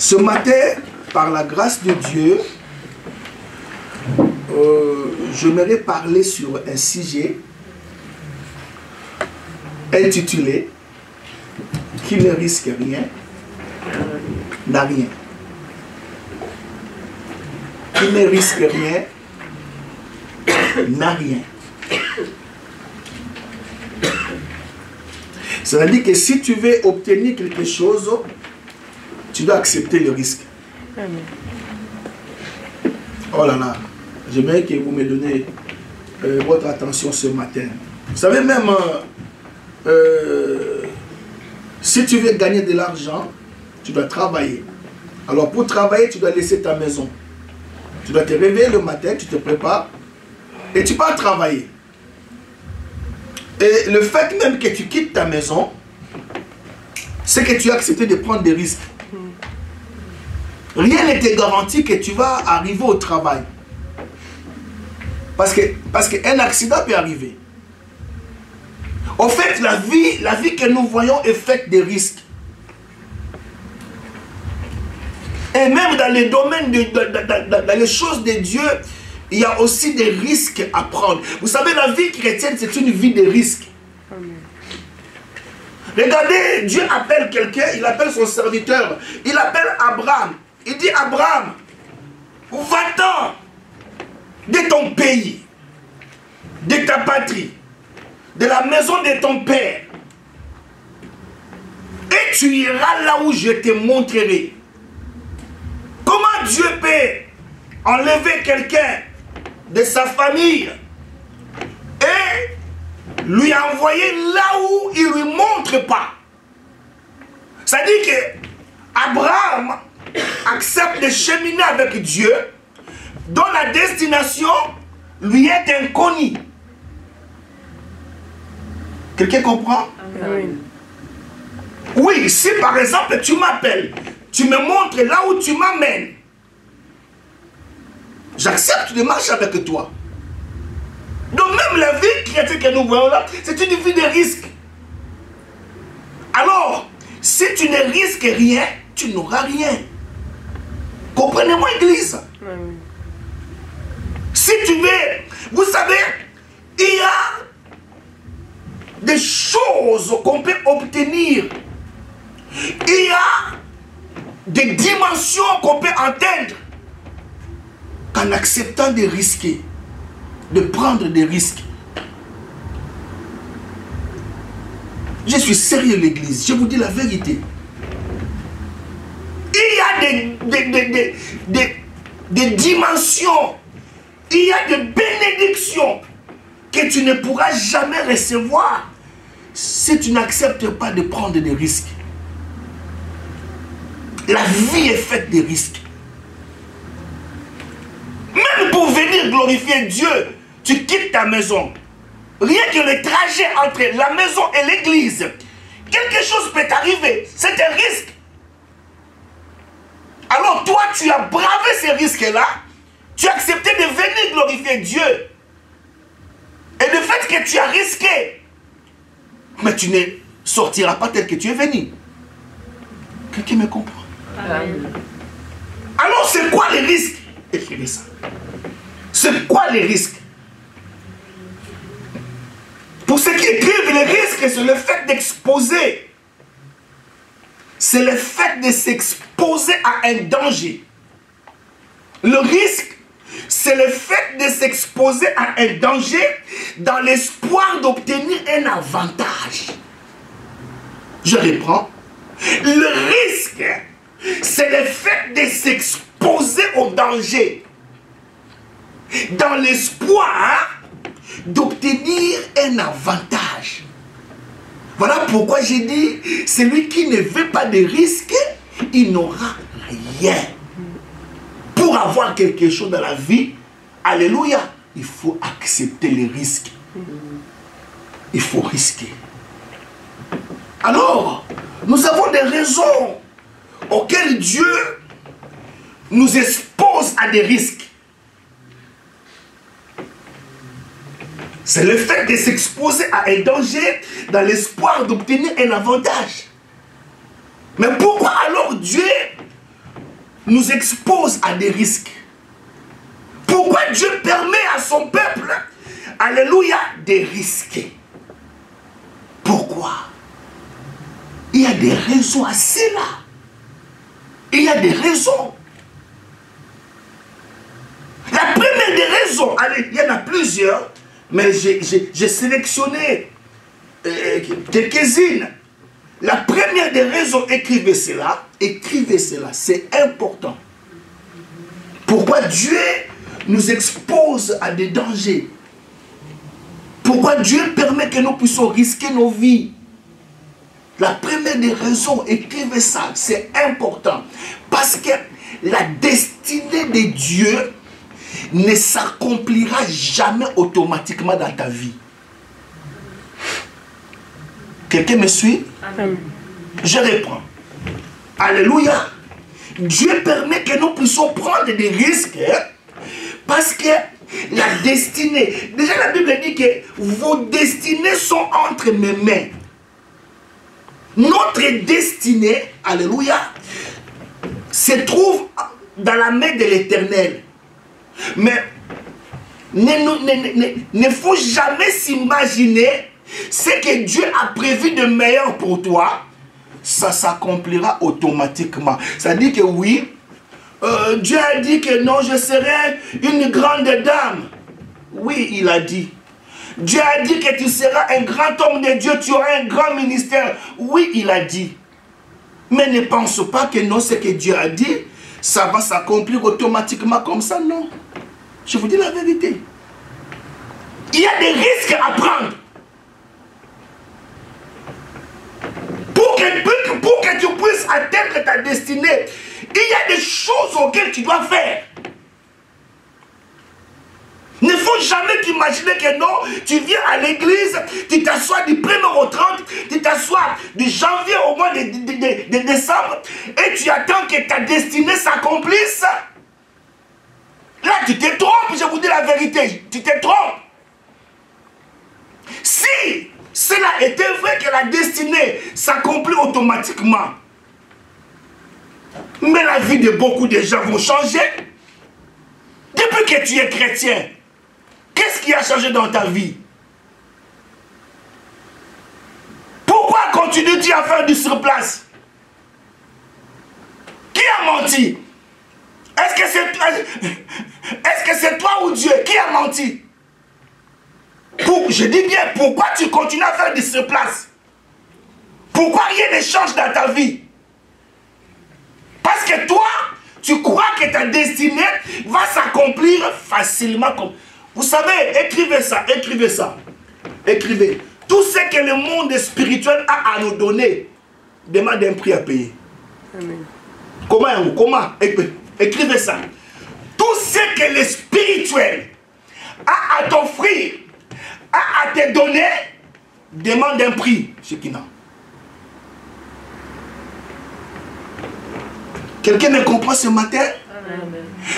Ce matin, par la grâce de Dieu, j'aimerais parler sur un sujet intitulé « Qui ne risque rien n'a rien ». Qui ne risque rien n'a rien. Ça veut dire que si tu veux obtenir quelque chose, tu dois accepter le risque. Amen. Oh là là, j'aimerais que vous me donnez votre attention ce matin. Vous savez même, si tu veux gagner de l'argent, tu dois travailler. Alors pour travailler, tu dois laisser ta maison. Tu dois te réveiller le matin, tu te prépares et tu pars travailler. Et le fait même que tu quittes ta maison, c'est que tu as accepté de prendre des risques. Rien ne te garantit que tu vas arriver au travail. Parce qu'un accident peut arriver. En fait, la vie que nous voyons est faite de risques. Et même dans les domaines, dans les choses de Dieu, il y a aussi des risques à prendre. Vous savez, la vie chrétienne, c'est une vie de risques. Regardez, Dieu appelle quelqu'un, il appelle son serviteur, il appelle Abraham. Il dit, Abraham, va-t'en de ton pays, de ta patrie, de la maison de ton père, et tu iras là où je te montrerai. Comment Dieu peut enlever quelqu'un de sa famille et lui envoyer là où il ne lui montre pas? C'est-à-dire que Abraham accepte de cheminer avec Dieu dont la destination lui est inconnue. Quelqu'un comprend? Amen. Oui, si par exemple tu m'appelles, tu me montres là où tu m'amènes, j'accepte de marcher avec toi. Donc même la vie chrétienne que nous voyons là, c'est une vie de risque. Alors, si tu ne risques rien, tu n'auras rien. Comprenez-moi, Église. Amen. Si tu veux, vous savez, il y a des choses qu'on peut obtenir. Il y a des dimensions qu'on peut atteindre qu'en acceptant de risquer, de prendre des risques. Je suis sérieux, l'Église, je vous dis la vérité. Il y a des dimensions, il y a des bénédictions que tu ne pourras jamais recevoir si tu n'acceptes pas de prendre des risques. La vie est faite de risques. Même pour venir glorifier Dieu, tu quittes ta maison. Rien que le trajet entre la maison et l'église, quelque chose peut t'arriver. C'est un risque. Alors toi, tu as bravé ces risques-là. Tu as accepté de venir glorifier Dieu. Et le fait que tu as risqué, mais tu ne sortiras pas tel que tu es venu. Quelqu'un me comprend? Amen. Alors c'est quoi les risques? Écrivez ça. C'est quoi les risques? Pour ceux qui écrivent, les risques, c'est le fait d'exposer. C'est le fait de s'exposer à un danger. Le risque, c'est le fait de s'exposer à un danger dans l'espoir d'obtenir un avantage. Je reprends. Le risque, c'est le fait de s'exposer au danger dans l'espoir d'obtenir un avantage. Voilà pourquoi j'ai dit, celui qui ne veut pas de risque, il n'aura rien. Pour avoir quelque chose dans la vie, alléluia, il faut accepter les risques. Il faut risquer. Alors, nous avons des raisons auxquelles Dieu nous expose à des risques. C'est le fait de s'exposer à un danger dans l'espoir d'obtenir un avantage. Mais pourquoi alors Dieu nous expose à des risques. Pourquoi Dieu permet à son peuple, alléluia, de risquer? Pourquoi? Il y a des raisons à cela. Il y a des raisons. La première des raisons, allez, il y en a plusieurs, mais j'ai sélectionné quelques-unes. La première des raisons, écrivez cela, c'est important. Pourquoi Dieu nous expose à des dangers? Pourquoi Dieu permet que nous puissions risquer nos vies? La première des raisons, écrivez ça, c'est important. Parce que la destinée de Dieu ne s'accomplira jamais automatiquement dans ta vie. Quelqu'un me suit? Amen. Je reprends. Alléluia. Dieu permet que nous puissions prendre des risques parce que la destinée, déjà la Bible dit que vos destinées sont entre mes mains. Notre destinée, alléluia, se trouve dans la main de l'Éternel. Mais ne faut jamais s'imaginer ce que Dieu a prévu de meilleur pour toi, ça s'accomplira automatiquement. Ça dit que oui, Dieu a dit que non, je serai une grande dame. Oui, il a dit. Dieu a dit que tu seras un grand homme de Dieu, tu auras un grand ministère. Oui, il a dit. Mais ne pense pas que non, ce que Dieu a dit, ça va s'accomplir automatiquement comme ça, non. Je vous dis la vérité. Il y a des risques à prendre. Pour que tu puisses atteindre ta destinée, il y a des choses auxquelles tu dois faire. Il ne faut jamais t'imaginer que non, tu viens à l'église, tu t'assois du 1er au 30, tu t'assois du janvier au mois de décembre et tu attends que ta destinée s'accomplisse. Là, tu te trompes, je vous dis la vérité, tu te trompes. Si cela était vrai que la destinée s'accomplit automatiquement, mais la vie de beaucoup de gens va changer. Depuis que tu es chrétien, qu'est-ce qui a changé dans ta vie? Pourquoi continues-tu à faire du surplace? Qui a menti? Est-ce que c'est toi ou Dieu? Qui a menti? Je dis bien, pourquoi tu continues à faire du surplace? Pourquoi rien ne change dans ta vie? Parce que toi, tu crois que ta destinée va s'accomplir facilement. Vous savez, écrivez ça, écrivez ça. Écrivez. Tout ce que le monde spirituel a à nous donner demande un prix à payer. Amen. Comment? Écrivez ça. Tout ce que le spirituel a à t'offrir, a à te donner, demande un prix. Shekinah. Quelqu'un me comprend ce matin?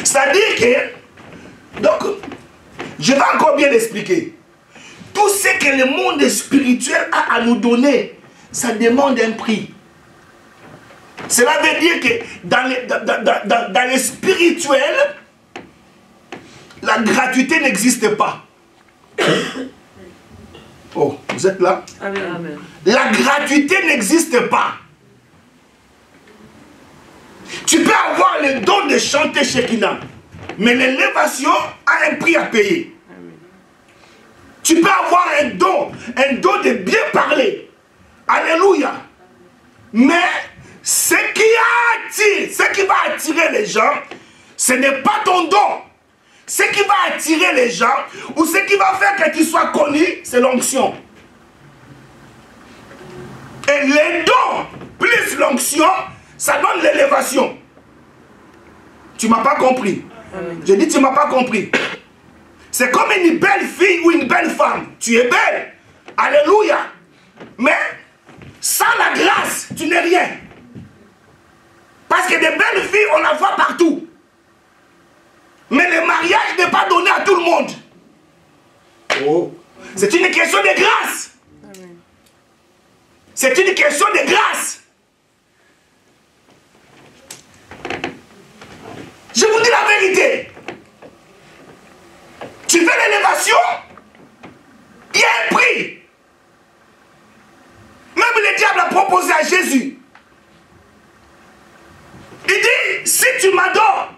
C'est-à-dire que, donc, je vais encore bien l'expliquer. Tout ce que le monde spirituel a à nous donner, ça demande un prix. Cela veut dire que dans le spirituel, la gratuité n'existe pas. Oh, vous êtes là? Amen. La gratuité n'existe pas. Tu peux avoir le don de chanter Shekinah, mais l'élévation a un prix à payer. Amen. Tu peux avoir un don de bien parler. Alléluia. Mais ce qui va attirer les gens, ce n'est pas ton don. Ce qui va attirer les gens, ou ce qui va faire que tu sois connu, c'est l'onction. Et les dons, plus l'onction, ça donne l'élévation. Tu ne m'as pas compris. Je dis tu ne m'as pas compris. C'est comme une belle fille ou une belle femme. Tu es belle. Alléluia. Mais sans la grâce, tu n'es rien. Parce que des belles filles, on la voit partout. Mais le mariage n'est pas donné à tout le monde. Oh. C'est une question de grâce. C'est une question de grâce. l'élévation, il y a un prix. Même le diable a proposé à Jésus. Il dit, si tu m'adores,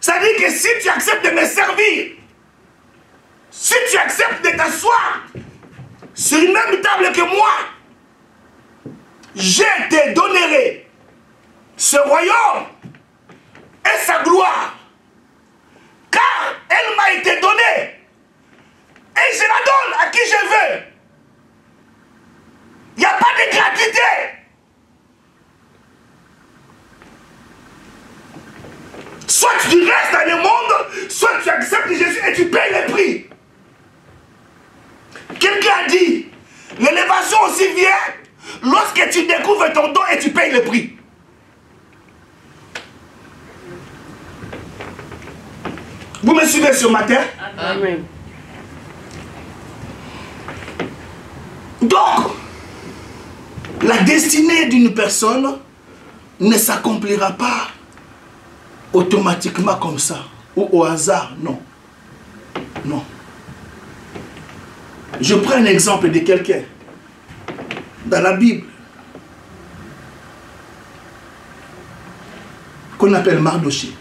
ça dit que si tu acceptes de me servir, si tu acceptes de t'asseoir sur une même table que moi, je te donnerai ce royaume et sa gloire. Car elle m'a été donnée et je la donne à qui je veux. Il n'y a pas de gratuité. Soit tu restes dans le monde, soit tu acceptes Jésus et tu payes le prix. Quelqu'un a dit, l'élévation aussi vient lorsque tu découvres ton don et tu payes le prix. Vous me suivez ce matin? Amen. Donc, la destinée d'une personne ne s'accomplira pas automatiquement comme ça, ou au hasard, non. Non. Je prends un exemple de quelqu'un dans la Bible qu'on appelle Mardoché.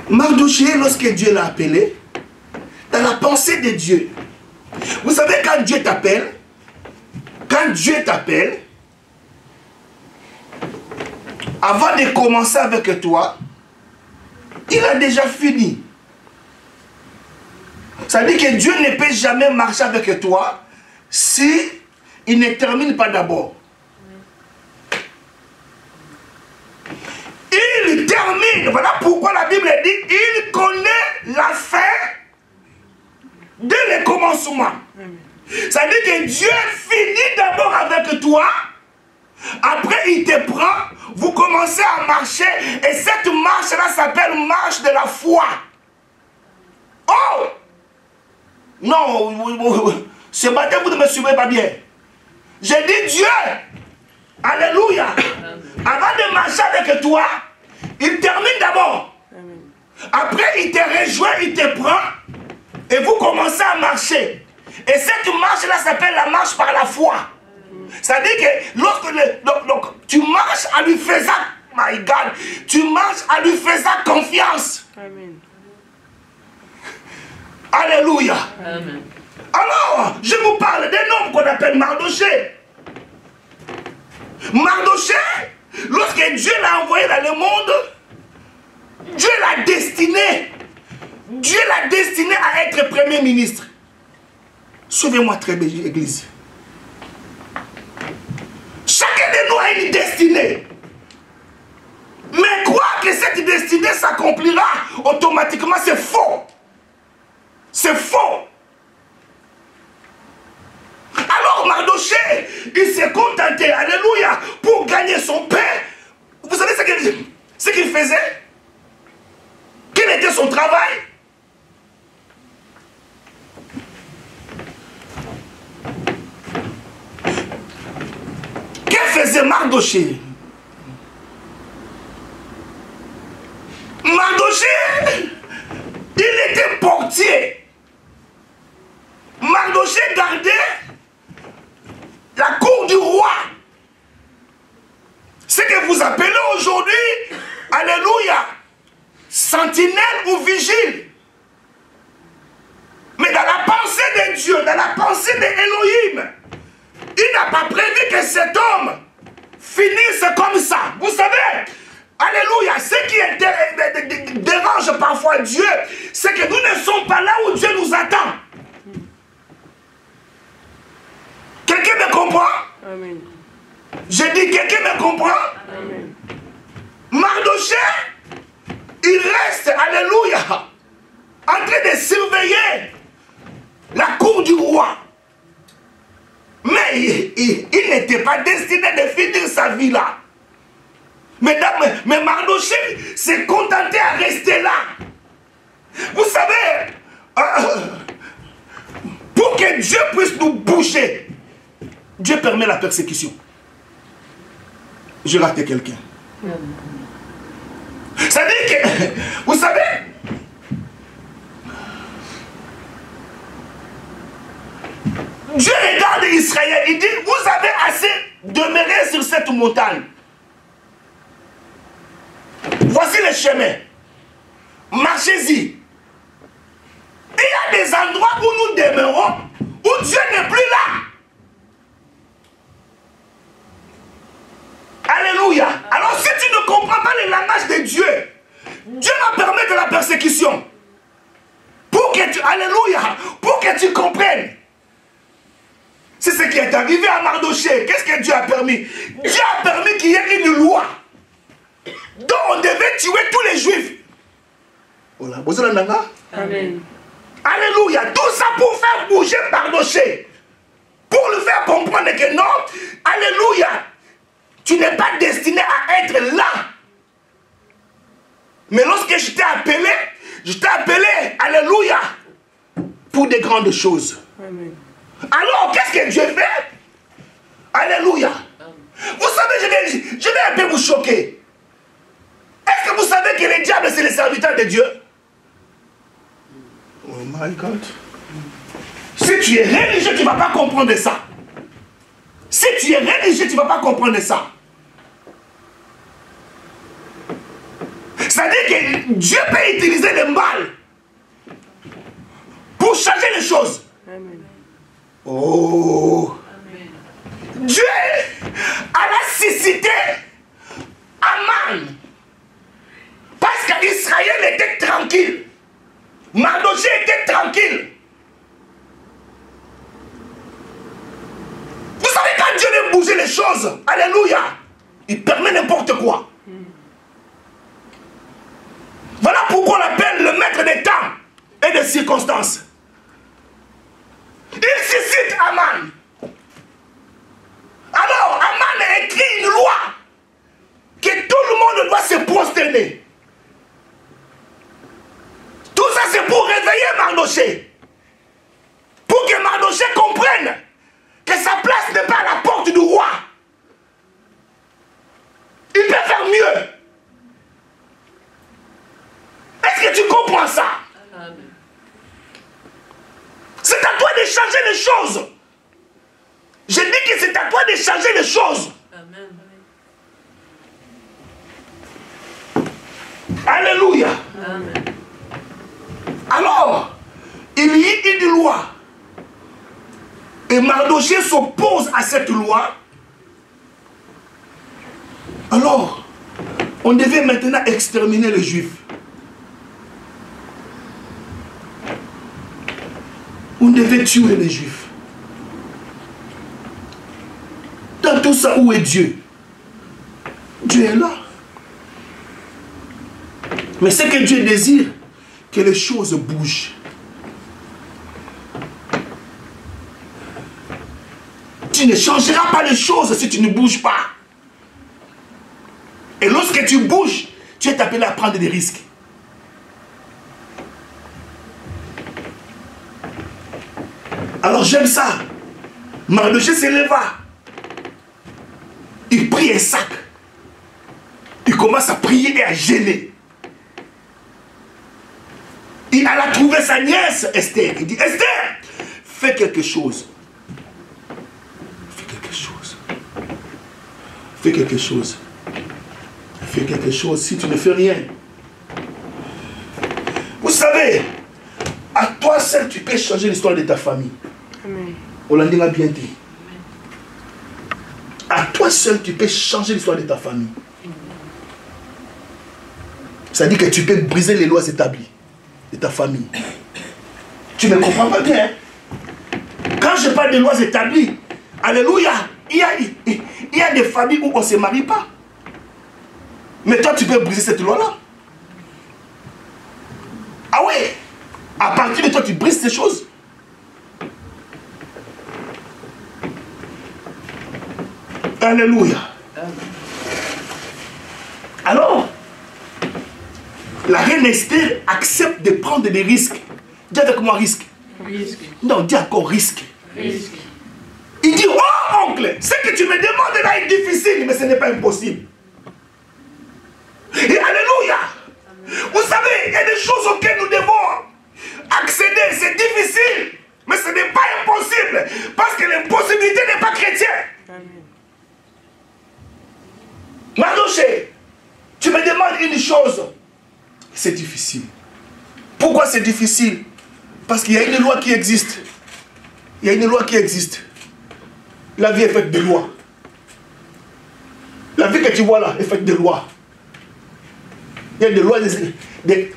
Mardoché, lorsque Dieu l'a appelé, dans la pensée de Dieu, vous savez, quand Dieu t'appelle, avant de commencer avec toi, il a déjà fini. Ça veut dire que Dieu ne peut jamais marcher avec toi si il ne termine pas d'abord. Il termine. Voilà pourquoi la Bible dit il connaît la fin dès le commencement. Ça veut dire que Dieu finit d'abord avec toi. Après, il te prend. Vous commencez à marcher. Et cette marche-là s'appelle marche de la foi. Oh! Non, ce matin, vous ne me suivez pas bien. J'ai dit Dieu. Alléluia. Avant de marcher avec toi, il termine d'abord. Après, il te rejoint, il te prend. Et vous commencez à marcher. Et cette marche-là s'appelle la marche par la foi. C'est-à-dire que lorsque donc, tu marches en lui faisant, my God, tu marches en lui faisant confiance. Amen. Alléluia. Amen. Alors, je vous parle d'un homme qu'on appelle Mardoché. Mardoché, lorsque Dieu l'a envoyé dans le monde, Dieu l'a destiné. Dieu l'a destiné à être premier ministre. Suivez-moi très bien, Église. Chacun de nous a une destinée. Mais croire que cette destinée s'accomplira automatiquement, c'est faux. C'est faux. Alors Mardoché, il s'est contenté, alléluia, pour gagner son pain. Vous savez ce qu'il faisait? Quel était son travail? Que faisait Mardoché? Mardoché, il était portier. Mardoché gardait la cour du roi. Ce que vous appelez aujourd'hui, alléluia, sentinelle ou vigile. Mais dans la pensée de Dieu, dans la pensée d'Élohim, il n'a pas prévu que cet homme finisse comme ça. Vous savez, alléluia, ce qui dérange parfois Dieu, c'est que nous ne sommes pas là où Dieu nous attend. Quelqu'un me comprend? Amen. J'ai dit, quelqu'un me comprend? Amen. Mardoché, il reste, alléluia, en train de surveiller la cour du roi. Mais il n'était pas destiné de finir sa vie là. Mesdames, mais Mardoché s'est contenté à rester là. Vous savez, pour que Dieu puisse nous bouger, Dieu permet la persécution. Je rate quelqu'un. C'est-à-dire que, vous savez, Dieu regarde Israël, il dit, vous avez assez demeuré sur cette montagne. Voici le chemin. Marchez-y. Il y a des endroits où nous demeurons, où Dieu n'est plus là. Alléluia. Alors si tu ne comprends pas le langage de Dieu, Dieu va permettre la persécution. Pour que tu, alléluia, pour que tu comprennes. C'est ce qui est arrivé à Mardochée. Qu'est-ce que Dieu a permis? Dieu a permis qu'il y ait une loi dont on devait tuer tous les juifs. Amen. Alléluia. Tout ça pour faire bouger Mardochée. Pour lui faire comprendre que non, alléluia, tu n'es pas destiné à être là. Mais lorsque je t'ai appelé, alléluia, pour des grandes choses. Amen. Alors, qu'est-ce que Dieu fait? Alléluia. Vous savez, je vais un peu vous choquer. Est-ce que vous savez que le diable, c'est le serviteur de Dieu? Oh my God. Si tu es religieux, tu ne vas pas comprendre ça. Si tu es religieux, tu ne vas pas comprendre ça. C'est-à-dire que Dieu peut utiliser le mal pour changer les choses. Amen. Oh. Amen. Dieu a suscité Aman. Parce qu'Israël était tranquille. Mardochée était tranquille. Vous savez, quand Dieu veut bouger les choses, alléluia, il permet n'importe quoi. Voilà pourquoi on l'appelle le maître des temps et des circonstances. Il suscite Aman. Alors, Aman a écrit une loi que tout le monde doit se prosterner. Tout ça, c'est pour réveiller Mardochée. Pour que Mardochée comprenne que sa place n'est pas à la porte du roi. Il peut faire mieux. Est-ce que tu comprends ça? C'est à toi de changer les choses. Je dis que c'est à toi de changer les choses. Amen. Alléluia. Amen. Alors, il y a une loi. Et Mardochée s'oppose à cette loi. Alors, on devait maintenant exterminer les Juifs. On devait tuer les Juifs. Dans tout ça, où est Dieu? Dieu est là. Mais ce que Dieu désire, que les choses bougent. Tu ne changeras pas les choses si tu ne bouges pas. Et lorsque tu bouges, tu es appelé à prendre des risques. Alors j'aime ça. Mardochée s'éleva. Il prit un sac. Il commence à prier et à gêner. Il alla trouver sa nièce Esther. Il dit, Esther, fais quelque chose. Fais quelque chose. Fais quelque chose. Fais quelque chose. Si tu ne fais rien. Vous savez, à toi seul, tu peux changer l'histoire de ta famille. Amen. On l'a bien dit. À toi seul, tu peux changer l'histoire de ta famille. Ça dit que tu peux briser les lois établies de ta famille. Tu ne me comprends pas bien. Hein? Quand je parle de lois établies, alléluia, il y a des familles où on ne se marie pas. Mais toi, tu peux briser cette loi-là. Ah oui, à partir de toi, tu brises ces choses. Alléluia. Alors, la reine Esther accepte de prendre des risques. Dis avec moi risque. Risque. Non, dis encore risque. Risque. Il dit, oh oncle, ce que tu me demandes là est difficile, mais ce n'est pas impossible. Et alléluia. Vous savez, il y a des choses auxquelles nous devons accéder. C'est difficile, mais ce n'est pas impossible. Parce que l'impossibilité n'est pas chrétienne. Mardoché, tu me demandes une chose. C'est difficile. Pourquoi c'est difficile? Parce qu'il y a une loi qui existe. Il y a une loi qui existe. La vie est faite de lois. La vie que tu vois là est faite de lois. Il y a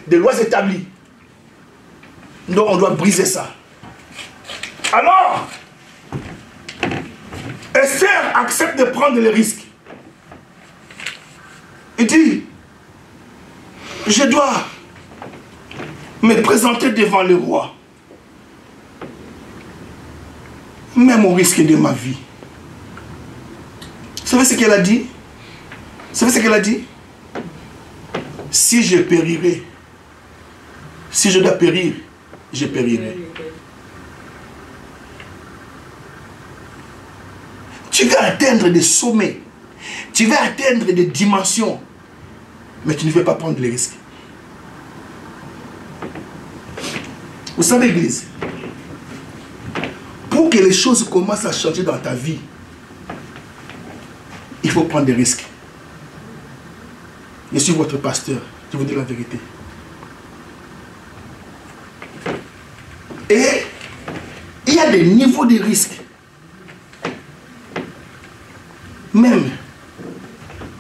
des lois établies. Donc on doit briser ça. Alors, Esther accepte de prendre les risques. Il dit, je dois me présenter devant le roi. Même au risque de ma vie. Vous savez ce qu'elle a dit? Vous savez ce qu'elle a dit? Si je périrai, si je dois périr, je périrai. Tu vas atteindre des sommets, tu vas atteindre des dimensions, mais tu ne veux pas prendre les risques. Vous savez, Église, pour que les choses commencent à changer dans ta vie, il faut prendre des risques. Je suis votre pasteur, je vous dis la vérité. Et il y a des niveaux de risques. Même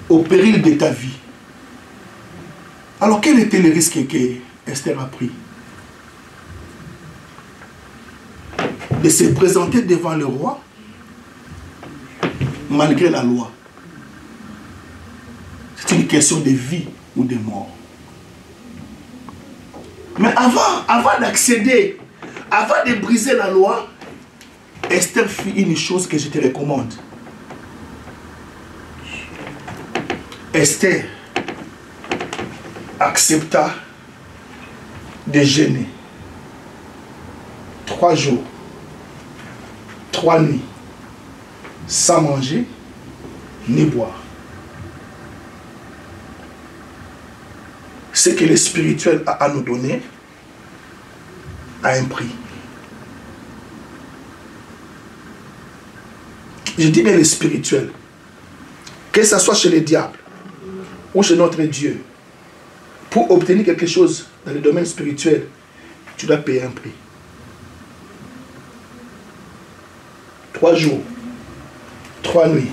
au péril de ta vie. Alors quel était le risque que Esther a pris? De se présenter devant le roi malgré la loi. C'est une question de vie ou de mort. Mais avant d'accéder, avant de briser la loi, Esther fit une chose que je te recommande. Esther accepta de jeûner 3 jours, 3 nuits, sans manger ni boire. Ce que le spirituel a à nous donner a un prix. Je dis bien le spirituel. Que ce soit chez le diable ou chez notre Dieu, pour obtenir quelque chose dans le domaine spirituel, tu dois payer un prix. 3 jours, 3 nuits,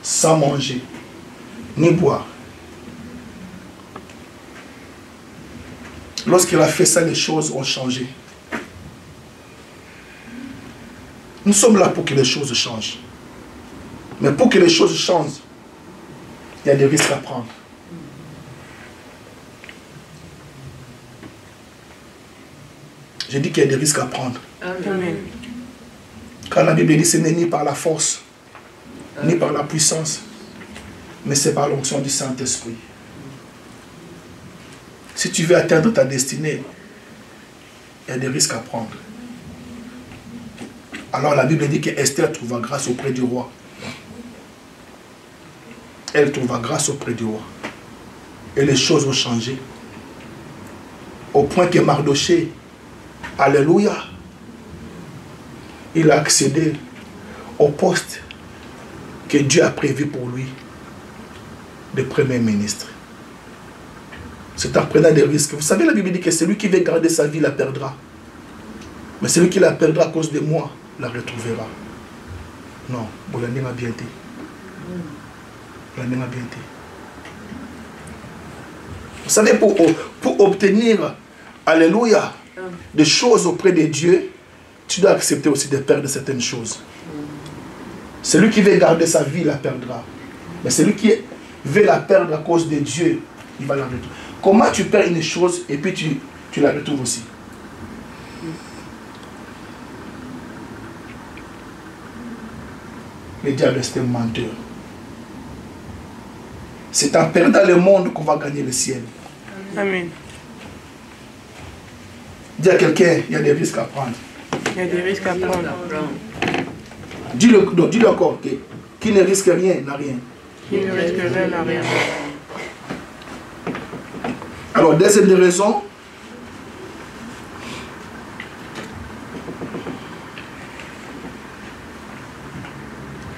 sans manger, ni boire. Lorsqu'il a fait ça, les choses ont changé. Nous sommes là pour que les choses changent. Mais pour que les choses changent, il y a des risques à prendre. J'ai dit qu'il y a des risques à prendre. Amen. Quand la Bible dit ce n'est ni par la force, ni par la puissance, mais c'est par l'onction du Saint-Esprit. Si tu veux atteindre ta destinée, il y a des risques à prendre. Alors la Bible dit que Esther trouva grâce auprès du roi. Elle trouva grâce auprès du roi. Et les choses ont changé. Au point que Mardoché, alléluia, il a accédé au poste que Dieu a prévu pour lui de premier ministre. C'est en prenant des risques. Vous savez, la Bible dit que celui qui veut garder sa vie la perdra. Mais celui qui la perdra à cause de moi la retrouvera. Non, vous l'avez bien dit. Vous l'avez bien dit. Vous savez, pour obtenir, alléluia, des choses auprès de Dieu, tu dois accepter aussi de perdre certaines choses. Celui qui veut garder sa vie la perdra. Mais celui qui veut la perdre à cause de Dieu, il va la retrouver. Comment tu perds une chose et puis tu la retrouves aussi? Le diable est un menteur. C'est en perdant le monde qu'on va gagner le ciel. Amen. Dis à quelqu'un, il y a des risques à prendre. Il y a des risques à prendre. Dis-le encore, qui ne risque rien n'a rien. Qui ne risque rien n'a rien. Alors, deuxième des raisons.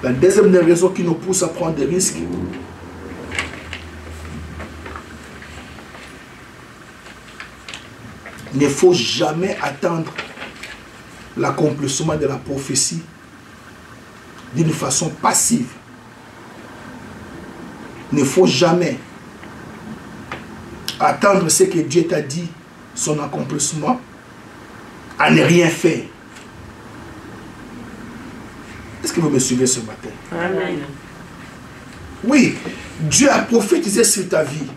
La deuxième des raisons qui nous pousse à prendre des risques. Il ne faut jamais attendre l'accomplissement de la prophétie d'une façon passive. Il ne faut jamais attendre ce que Dieu t'a dit, son accomplissement, à ne rien faire. Est-ce que vous me suivez ce matin? Amen. Oui, Dieu a prophétisé sur ta vie.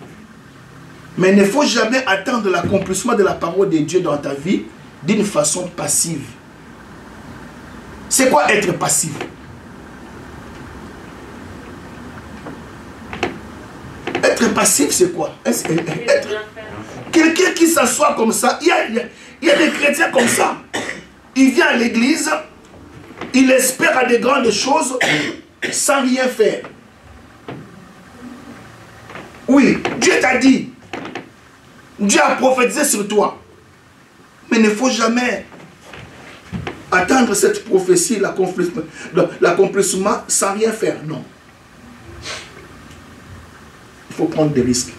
Mais il ne faut jamais attendre l'accomplissement de la parole de Dieu dans ta vie d'une façon passive. C'est quoi être passif? Être passif, c'est quoi? Quelqu'un qui s'assoit comme ça, il y a des chrétiens comme ça. Il vient à l'église, il espère à des grandes choses sans rien faire. Oui, Dieu t'a dit. Dieu a prophétisé sur toi. Mais il ne faut jamais attendre cette prophétie, l'accomplissement sans rien faire. Non. Il faut prendre des risques.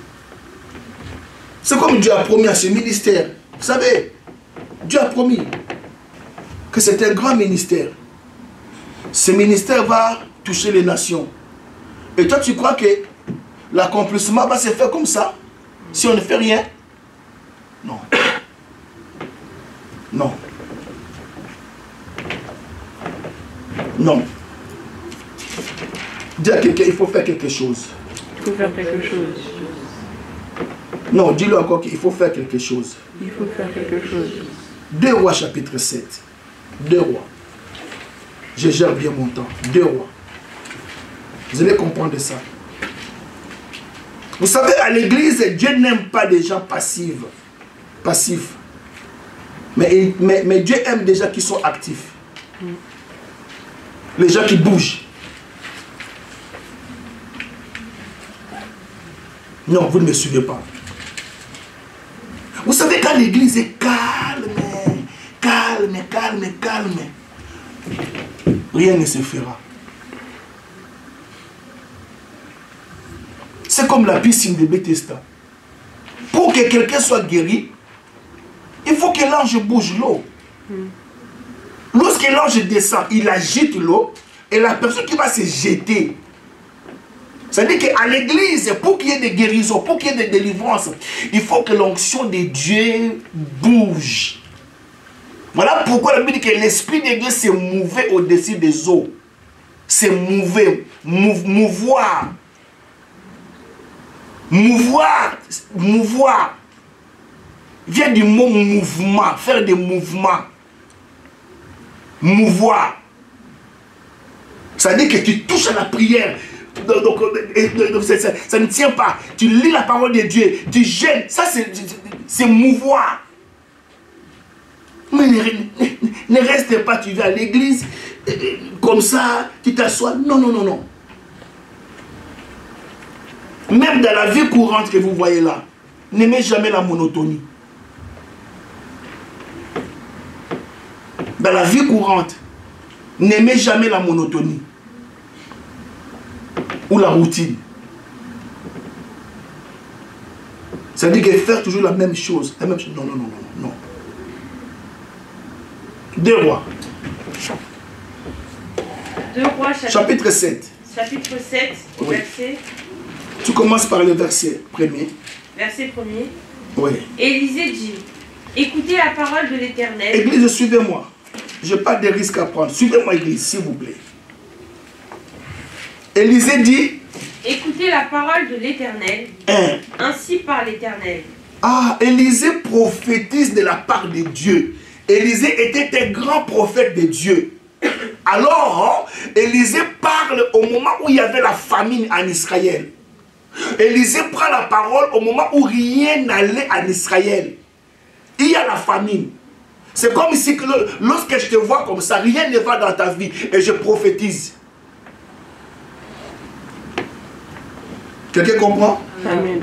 C'est comme Dieu a promis à ce ministère. Vous savez, Dieu a promis que c'est un grand ministère. Ce ministère va toucher les nations. Et toi, tu crois que l'accomplissement va se faire comme ça, si on ne fait rien? Non. Non. Non. Dis à quelqu'un, il faut faire quelque chose. Il faut faire quelque chose. Non, dis-le encore qu'il faut faire quelque chose. Il faut faire quelque chose. 2 Rois chapitre 7. 2 Rois. Je gère bien mon temps. 2 Rois. Vous allez comprendre ça. Vous savez, à l'église, Dieu n'aime pas des gens passifs. Mais Dieu aime des gens qui sont actifs. Les gens qui bougent. Non, vous ne me suivez pas. Vous savez, quand l'église est calme, rien ne se fera. C'est comme la piscine de Bethesda. Pour que quelqu'un soit guéri, il faut que l'ange bouge l'eau. Lorsque l'ange descend, il agite l'eau et la personne qui va se jeter. C'est-à-dire qu'à l'église, pour qu'il y ait des guérisons, pour qu'il y ait des délivrances, il faut que l'onction de Dieu bouge. Voilà pourquoi la Bible dit que l'Esprit de Dieu s'est mouvé au-dessus des eaux. C'est mouver, mouvoir. Mouvoir vient du mot mouvement, faire des mouvements. Mouvoir. Ça veut dire que tu touches à la prière. Donc, ça ne tient pas. Tu lis la parole de Dieu, tu gênes. Ça, c'est mouvoir. Mais ne reste pas, tu vas à l'église, comme ça, tu t'assois. Non, non, non, non. Même dans la vie courante que vous voyez là, n'aimez jamais la monotonie. Dans la vie courante, n'aimez jamais la monotonie. Ou la routine. C'est-à-dire que faire toujours la même chose. La même chose. Non, non, non, non, non. 2 Rois. 2 Rois, chapitre 7. Chapitre 7, oui. Verset. Tu commences par le verset premier. Verset premier. Oui. Élisée dit, écoutez la parole de l'Éternel. Église, suivez-moi. Je n'ai pas de risque à prendre. Suivez-moi, Église, s'il vous plaît. Élisée dit, écoutez la parole de l'Éternel. Ainsi par l'Éternel. Ah, Élisée prophétise de la part de Dieu. Élisée était un grand prophète de Dieu. Alors, Élisée parle au moment où il y avait la famine en Israël. Élisée prend la parole au moment où rien n'allait en Israël. Il y a la famine. C'est comme si lorsque je te vois comme ça, rien ne va dans ta vie et je prophétise. Quelqu'un comprend? Amen.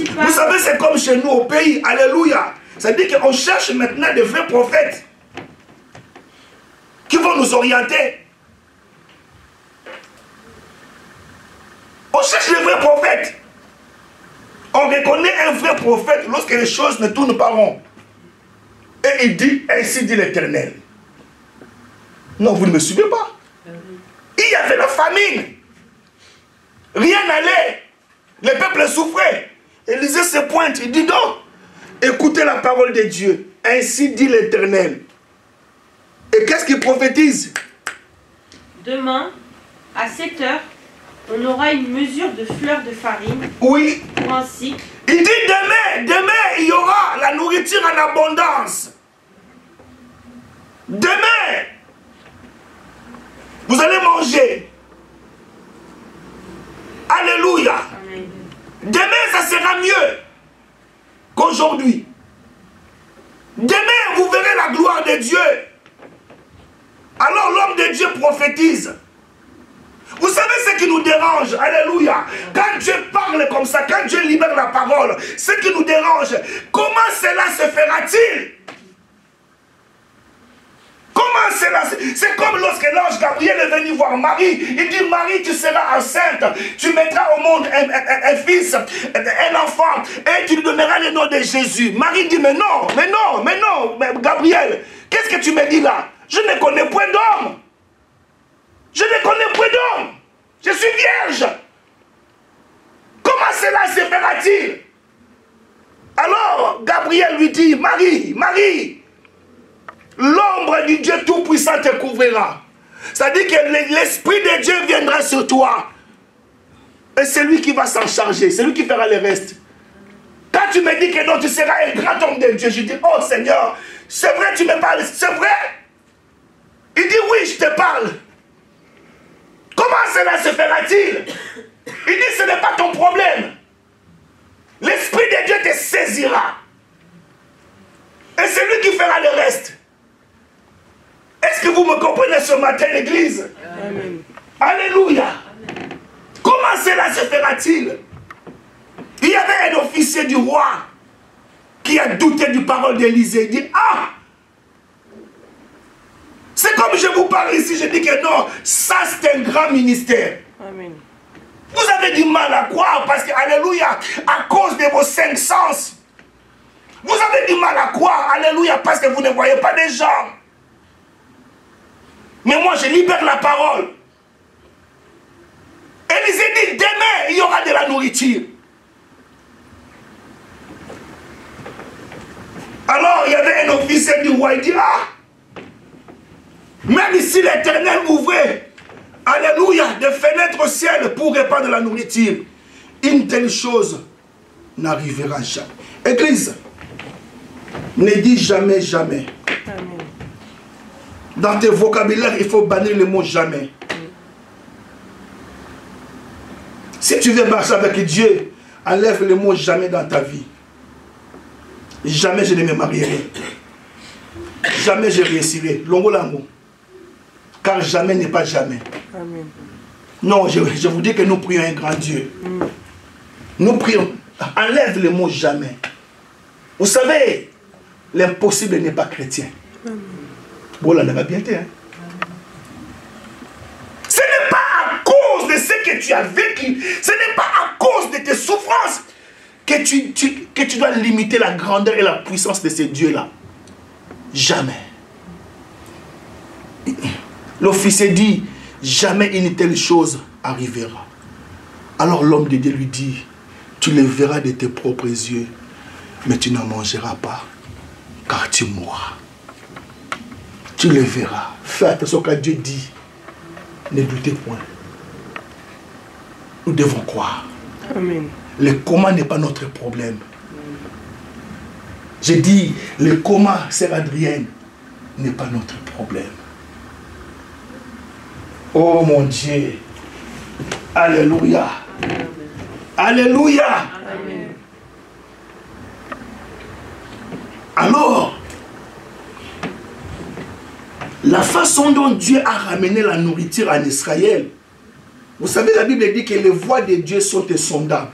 Ainsi parle... Vous savez, c'est comme chez nous au pays. Alléluia. C'est-à-dire qu'on cherche maintenant des vrais prophètes qui vont nous orienter. On cherche les vrais prophètes. On reconnaît un vrai prophète lorsque les choses ne tournent pas rond. Et il dit, ainsi dit l'Éternel. Non, vous ne me suivez pas. Il y avait la famine. Rien n'allait. Le peuple souffrait. Élisée se pointe. Il dit donc, écoutez la parole de Dieu. Ainsi dit l'Éternel. Et qu'est-ce qu'il prophétise? Demain, à 7 heures, on aura une mesure de fleurs de farine. Oui. Pour un cycle. Il dit demain, il y aura la nourriture en abondance. Demain, vous allez manger. Alléluia. Amen. Demain, ça sera mieux qu'aujourd'hui. Demain, vous verrez la gloire de Dieu. Alors l'homme de Dieu prophétise. Vous savez ce qui nous dérange? Alléluia. Quand Dieu parle comme ça, quand Dieu libère la parole, ce qui nous dérange, comment cela se fera-t-il? Comment cela? C'est comme lorsque l'ange Gabriel est venu voir Marie. Il dit, Marie, tu seras enceinte. Tu mettras au monde un fils, un enfant, et tu lui donneras le nom de Jésus. Marie dit, mais non, Gabriel, qu'est-ce que tu me dis là? Je ne connais point d'homme. Je ne connais point d'homme. Je suis vierge. Comment cela se fera-t-il? Alors, Gabriel lui dit, Marie, l'ombre du Dieu Tout-Puissant te couvrira. C'est-à-dire que l'Esprit de Dieu viendra sur toi. Et c'est lui qui va s'en charger. C'est lui qui fera le reste. Quand tu me dis que non, tu seras un grand homme de Dieu, je dis, oh Seigneur, c'est vrai, tu me parles, c'est vrai? Il dit, oui, je te parle. Comment cela se fera-t-il? Il dit, ce n'est pas ton problème. L'Esprit de Dieu te saisira. Et c'est lui qui fera le reste. Est-ce que vous me comprenez ce matin, l'église? Amen. Alléluia. Amen. Comment cela se fera-t-il? Il y avait un officier du roi qui a douté du parole d'Élisée. Il dit, ah, c'est comme je vous parle ici, je dis que non, ça c'est un grand ministère. Amen. Vous avez du mal à croire parce que, alléluia, à cause de vos 5 sens. Vous avez du mal à croire, alléluia, parce que vous ne voyez pas des gens. Mais moi, je libère la parole. Élisée dit, demain, il y aura de la nourriture. Alors, il y avait un officier du roi, il dit, ah, même si l'Éternel ouvrait, alléluia, des fenêtres au ciel pour répandre la nourriture, une telle chose n'arrivera jamais. Église, ne dis jamais, jamais. Amen. Dans tes vocabulaires, il faut bannir le mot jamais. Si tu veux marcher avec Dieu, enlève le mot jamais dans ta vie. Jamais je ne me marierai. Jamais je réussirai. Longo lango. Car jamais n'est pas jamais. Amen. Non, je vous dis que nous prions un grand Dieu. Nous prions. Enlève le mot jamais. Vous savez, l'impossible n'est pas chrétien. Bon, là, on va bien être. Hein? Ce n'est pas à cause de ce que tu as vécu, ce n'est pas à cause de tes souffrances que tu dois limiter la grandeur et la puissance de ces dieux-là. Jamais. L'officier dit, jamais une telle chose arrivera. Alors l'homme de Dieu lui dit, tu le verras de tes propres yeux, mais tu n'en mangeras pas, car tu mourras. Tu le verras. Fais attention quand Dieu dit, ne doutez point. Nous devons croire. Amen. Le comment n'est pas notre problème. J'ai dit, le comment, sœur Adrienne, n'est pas notre problème. Oh mon Dieu. Alléluia. Alléluia. Amen. Alors, la façon dont Dieu a ramené la nourriture en Israël, vous savez, la Bible dit que les voies de Dieu sont insondables.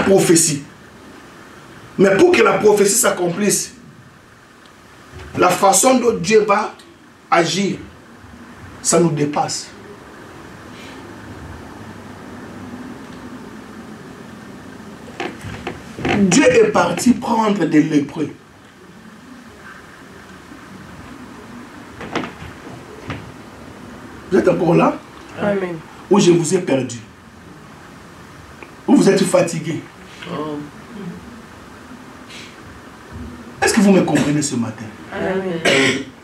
prophétie. Mais pour que la prophétie s'accomplisse, la façon dont Dieu va agir, ça nous dépasse. Dieu est parti prendre des lépreux. Vous êtes encore là? Amen. Ou je vous ai perdu? Ou vous êtes fatigué? Oh. Est-ce que vous me comprenez ce matin? Amen.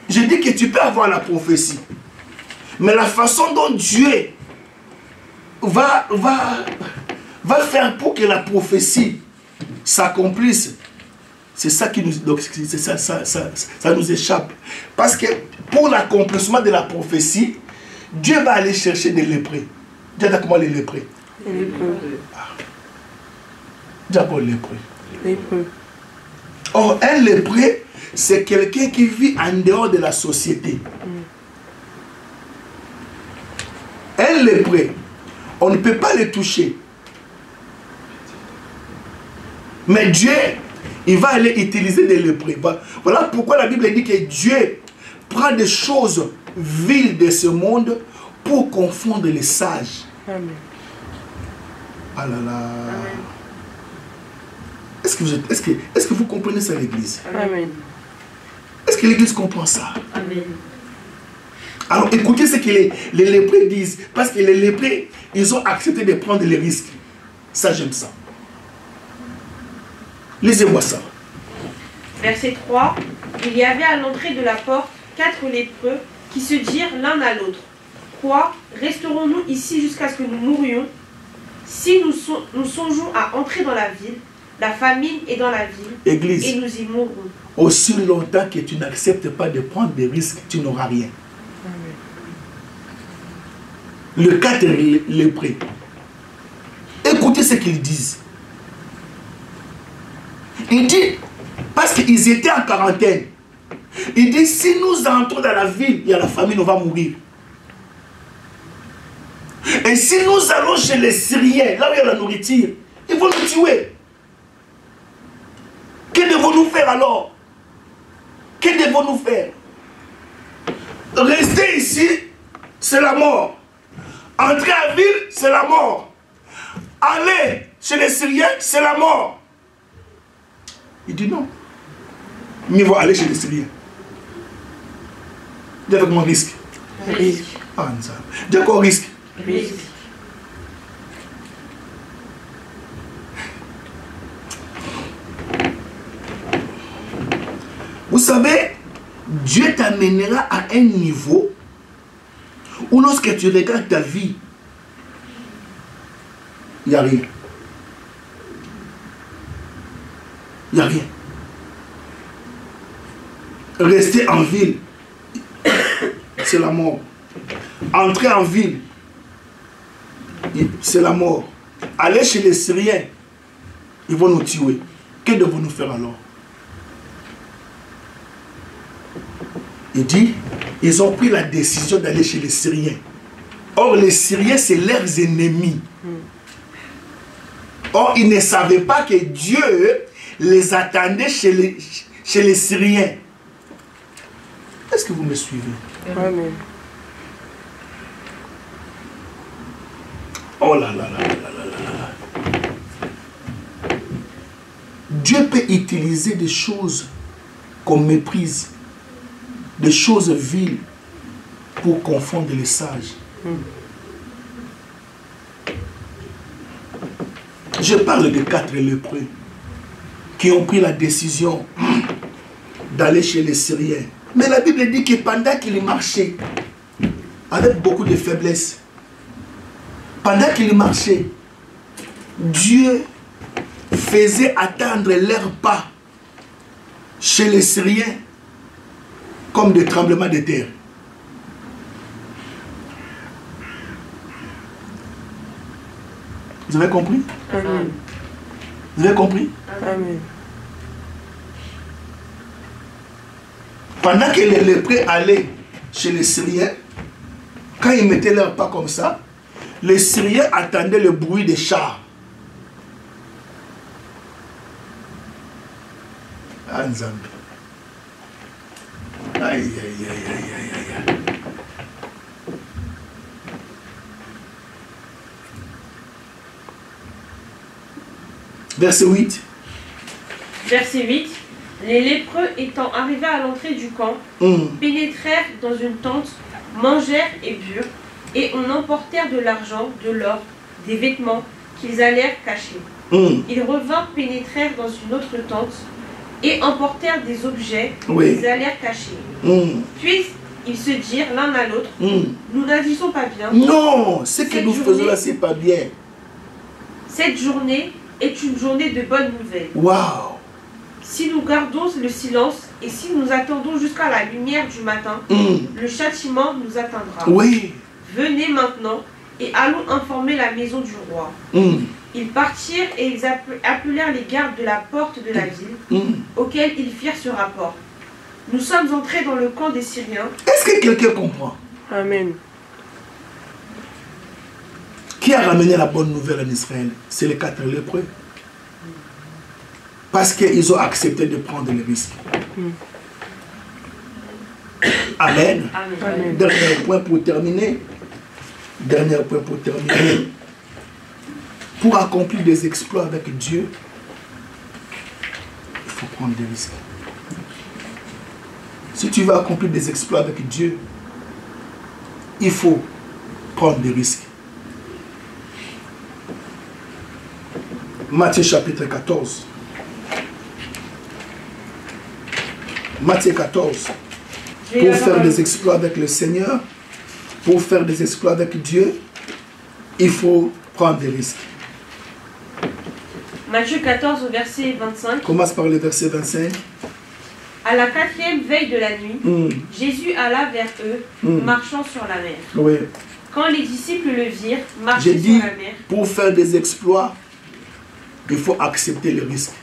Je dis que tu peux avoir la prophétie. Mais la façon dont Dieu va faire pour que la prophétie s'accomplisse, c'est ça qui nous, donc ça nous échappe. Parce que pour l'accomplissement de la prophétie, Dieu va aller chercher des lépreux. Dieu a comment les lépreux? Les lépreux. Dieu a quoi les lépreux? Lépreux. Or, un lépreux, c'est quelqu'un qui vit en dehors de la société. Un lépreux, on ne peut pas le toucher. Mais Dieu, il va aller utiliser des lépreux. Voilà pourquoi la Bible dit que Dieu prend des choses viles de ce monde pour confondre les sages. Amen. Ah là là. Est-ce que vous comprenez ça, l'église? Amen. Est-ce que l'église comprend ça? Amen. Alors écoutez ce que les lépreux disent. Parce que les lépreux, ils ont accepté de prendre les risques. Ça, j'aime ça. Lisez-moi ça. Verset 3. Il y avait à l'entrée de la porte 4 lépreux qui se dirent l'un à l'autre. Quoi? Resterons-nous ici jusqu'à ce que nous mourions? Si nous songeons à entrer dans la ville, la famine est dans la ville, Église, et nous y mourrons. aussi longtemps que tu n'acceptes pas de prendre des risques, tu n'auras rien. Le 4 lépreux. Écoutez ce qu'ils disent. Il dit, parce qu'ils étaient en quarantaine, il dit, si nous entrons dans la ville, il y a la famine, on va mourir. Et si nous allons chez les Syriens, là où il y a la nourriture, ils vont nous tuer. Que devons-nous faire alors? Que devons-nous faire? Rester ici, c'est la mort. Entrer en ville, c'est la mort. Aller chez les Syriens, c'est la mort. Il dit non. Mais ils vont aller chez les Syriens. Dis avec mon risque. Risque. Ah, dis encore risque. Risque. Vous savez, Dieu t'amènera à un niveau où lorsque tu regardes ta vie, il n'y a rien. Il n'y a rien. Rester en ville, c'est la mort. Entrer en ville, c'est la mort. Aller chez les Syriens, ils vont nous tuer. Que devons-nous faire alors? Il dit, ils ont pris la décision d'aller chez les Syriens. Or, les Syriens, c'est leurs ennemis. Or, ils ne savaient pas que Dieu les attendait chez les Syriens. Est-ce que vous me suivez? Amen. Oh là là là là là là là. Dieu peut utiliser des choses qu'on méprise, des choses viles pour confondre les sages. Je parle de 4 lépreux qui ont pris la décision d'aller chez les Syriens. Mais la Bible dit que pendant qu'ils marchaient, avec beaucoup de faiblesse, pendant qu'ils marchaient, Dieu faisait attendre leurs pas chez les Syriens comme des tremblements de terre. Vous avez compris? Amen. Vous avez compris? Amen. Pendant que les lépreux allaient chez les Syriens, quand ils mettaient leurs pas comme ça, les Syriens attendaient le bruit des chars. Ah, Nzambe. Aïe, aïe, aïe, aïe, aïe, aïe. Verset 8. Verset 8. Les lépreux étant arrivés à l'entrée du camp, pénétrèrent dans une tente, mangèrent et burent, et on emportèrent de l'argent, de l'or, des vêtements qu'ils allèrent cacher. Ils revinrent, pénétrèrent dans une autre tente, et emportèrent des objets qu'ils allèrent cacher. Puis ils se dirent l'un à l'autre, nous n'agissons pas bien. Non, ce que nous faisons là, c'est pas bien. Cette journée est une journée de bonnes nouvelles. Waouh! Si nous gardons le silence et si nous attendons jusqu'à la lumière du matin, le châtiment nous atteindra. Oui. Venez maintenant et allons informer la maison du roi. Ils partirent et ils appelèrent les gardes de la porte de la ville, auxquels ils firent ce rapport. Nous sommes entrés dans le camp des Syriens. Est-ce que quelqu'un comprend? Amen. Qui a ramené la bonne nouvelle en Israël? C'est les 4 lépreux. Parce qu'ils ont accepté de prendre le risque. Amen. Amen. Dernier point pour terminer. Dernier point pour terminer. Pour accomplir des exploits avec Dieu, il faut prendre des risques. Si tu veux accomplir des exploits avec Dieu, il faut prendre des risques. Matthieu chapitre 14. Matthieu 14. Pour faire des exploits avec le Seigneur, pour faire des exploits avec Dieu, il faut prendre des risques. Matthieu 14 au verset 25. Commence par le verset 25. À la 4e veille de la nuit, Jésus alla vers eux, marchant sur la mer. Oui. Quand les disciples le virent, J'ai marcher dit, sur la mer, pour faire des exploits, il faut accepter le risque.